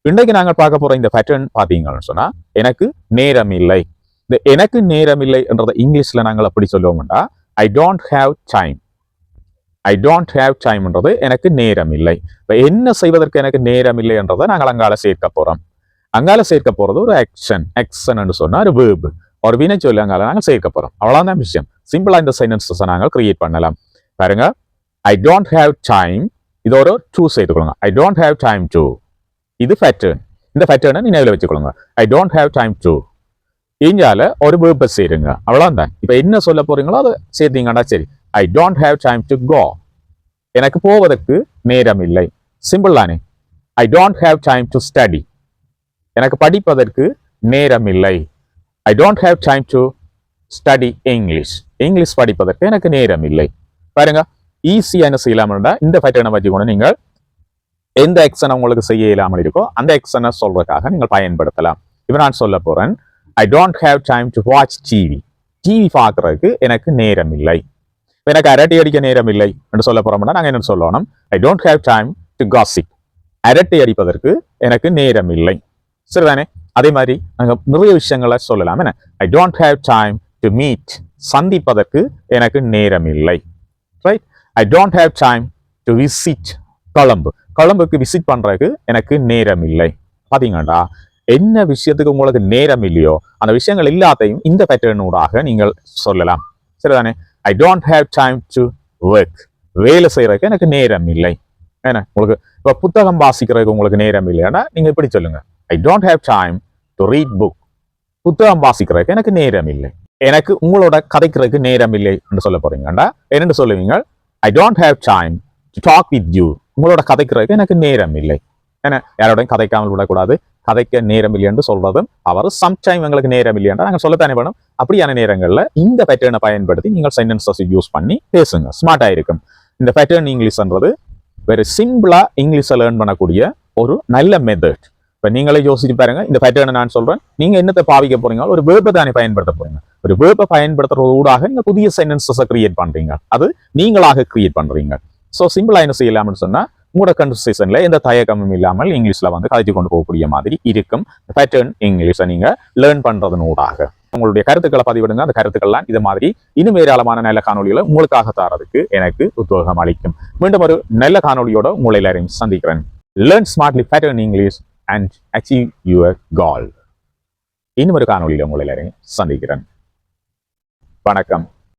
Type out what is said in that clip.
இன்றைக்கு நாங்கள் பார்க்க போற இந்த பேட்டர்ன் பார்த்தீங்கன்னு சொன்னா எனக்கு நேரம் இல்லை. இந்த எனக்கு நேரம் இல்லை என்றதை இங்கிலீஷ்ல நாங்கள் அப்படி சொல்லுவோம்டா I don't have time. I don't have டைம்ன்றது எனக்கு நேரம் இல்லை. இப்போ என்ன செய்வதற்கு எனக்கு நேரம் இல்லை என்றதை நாங்கள் அங்கால சேர்க்க போறோம். அங்கால சேர்க்க போறது ஒரு ஆக்ஷன் சொன்னா ஒரு வேர்பு ஒரு வினை சொல்லி அங்கால நாங்கள் சேர்க்க போறோம். அவ்வளவுதான் விஷயம். சிம்பிளா இந்த சென்டென்சஸ் நாங்கள் கிரியேட் பண்ணலாம். பாருங்க, ஐ டோன்ட் ஹேவ் டைம், இது ஒரு டூ சேர்த்துக்கொள்ளுங்க. I don't have time to, இது பேட்டர்ன். இந்த பேட்டர்னை நினைவில் வச்சுக்கொள்ளுங்க. I don't have time to இஞ்சால ஒரு வேர்பை சேருங்க. அவ்வளவுதான். இப்ப என்ன சொல்ல போறீங்களோ அதை சேர்த்தீங்கன்னா சரி. I don't have time to go, எனக்கு போவதற்கு நேரம் இல்லை. சிம்பிள் தானே. I don't have time to study, எனக்கு படிப்பதற்கு நேரம் இல்லை. I don't have time to study English, English படிப்பதற்கு எனக்கு நேரம் இல்லை. பாருங்க, ஈஸியா என்ன செய்யலாம்னா இந்த பேட்டர்னை வச்சுக்கொண்டு நீங்கள் எந்த எக்ஸனை உங்களுக்கு செய்ய இல்லாமல் இருக்கோ அந்த எக்ஸனை சொல்றதுக்காக நீங்கள் பயன்படுத்தலாம். இப்போ நான் சொல்ல போறேன், ஐ don't have time to watch TV, TV பார்க்கறதுக்கு எனக்கு நேரம் இல்லை. எனக்கு அரட்டை அடிக்க நேரம் இல்லை என்று சொல்ல போறோம்னா நாங்கள் என்ன சொல்லணும், ஐ don't have time to gossip, அரட்டை அடிப்பதற்கு எனக்கு நேரம் இல்லை. சரிதானே? அதே மாதிரி நாங்கள் நிறைய விஷயங்களை சொல்லலாம். என்ன, ஐ don't have time to meet, சந்திப்பதற்கு எனக்கு நேரம் இல்லை. Right? I don't have time to visit கொழம்பு, கொழம்புக்கு விசிட் பண்றதுக்கு எனக்கு நேரம் இல்லை. பாத்தீங்கடா, என்ன விஷயத்துக்கு உங்களுக்கு நேரம் இல்லையோ அந்த விஷயங்கள் எல்லாத்தையும் இந்த பேட்டர்னூடாக நீங்கள் சொல்லலாம். சரிதானே? ஐ don't have time to work, வேலை செய்யறதுக்கு எனக்கு நேரம் இல்லை. ஏன்னா உங்களுக்கு இப்போ புத்தகம் வாசிக்கிறதுக்கு உங்களுக்கு நேரம் இல்லைன்னா நீங்க இப்படி சொல்லுங்க, ஐ don't have time to read book, புத்தகம் வாசிக்கிறதுக்கு எனக்கு நேரம் இல்லை. எனக்கு உங்களோட கதைக்கிறதுக்கு நேரம் இல்லை என்று சொல்ல போறீங்கடா என்னென்னு சொல்லுவீங்க, I don't have time to talk with you, உங்களோட கதைக்கிறதுக்கு எனக்கு நேரம் இல்லை. ஏன்னா யாரோடையும் கதைக்காமல் விடக்கூடாது. கதைக்க நேரம் இல்லை என்று சொல்றதும் அவர் சம்டைம் எங்களுக்கு நேரம் இல்லையா நாங்கள் சொல்லத்தானே வேணும். அப்படியான நேரங்களில் இந்த பேட்டர்னை பயன்படுத்தி நீங்கள் சென்டென்சஸ் யூஸ் பண்ணி பேசுங்க. ஸ்மார்ட்டா இருக்கும். இந்த பேட்டர்ன் இங்கிலீஷ்ன்றது வெரி சிம்பிளா இங்கிலீஷை லேர்ன் பண்ணக்கூடிய ஒரு நல்ல மெத்தட். இப்போ நீங்களே யோசிச்சு பாருங்க, இந்த பேட்டர்னை நான் சொல்றேன், நீங்க என்னத்தை பாவிக்க போறீங்க, ஒரு வேர்பை தானே பயன்படுத்த போறீங்க. ஒரு வேர்பை பயன்படுத்துறது ஊடாக நீங்க புதிய சென்டென்சஸை கிரியேட் பண்றீங்க. அது நீங்களாக கிரியேட் பண்றீங்க. ஸோ சிம்பிளா என்ன செய்யலாம்னு சொன்னா உங்களோட கன்வர்சேஷன்ல எந்த தயக்கமும் இல்லாமல் இங்கிலீஷ்ல வந்து கதைச்சு கொண்டு போகக்கூடிய மாதிரி இருக்கும் பேட்டர்ன் இங்கிலீஷை நீங்க லேர்ன் பண்றதனூடாக. உங்களுடைய கருத்துக்களை பதிவிடுங்க. அந்த கருத்துக்கள்லாம் இது மாதிரி இன்னும் ஏராளமான நல்ல காணொலிகளை உங்களுக்காக தரதுக்கு எனக்கு உத்வேகம் அளிக்கும். மீண்டும் ஒரு நல்ல காணொலியோட உங்களை எல்லாரையும் சந்திக்கிறேன். Learn smartly pattern English and achieve your goal. இன்னும் ஒரு காணொலியில உங்களை எல்லாரையும் சந்திக்கிறேன். வணக்கம்.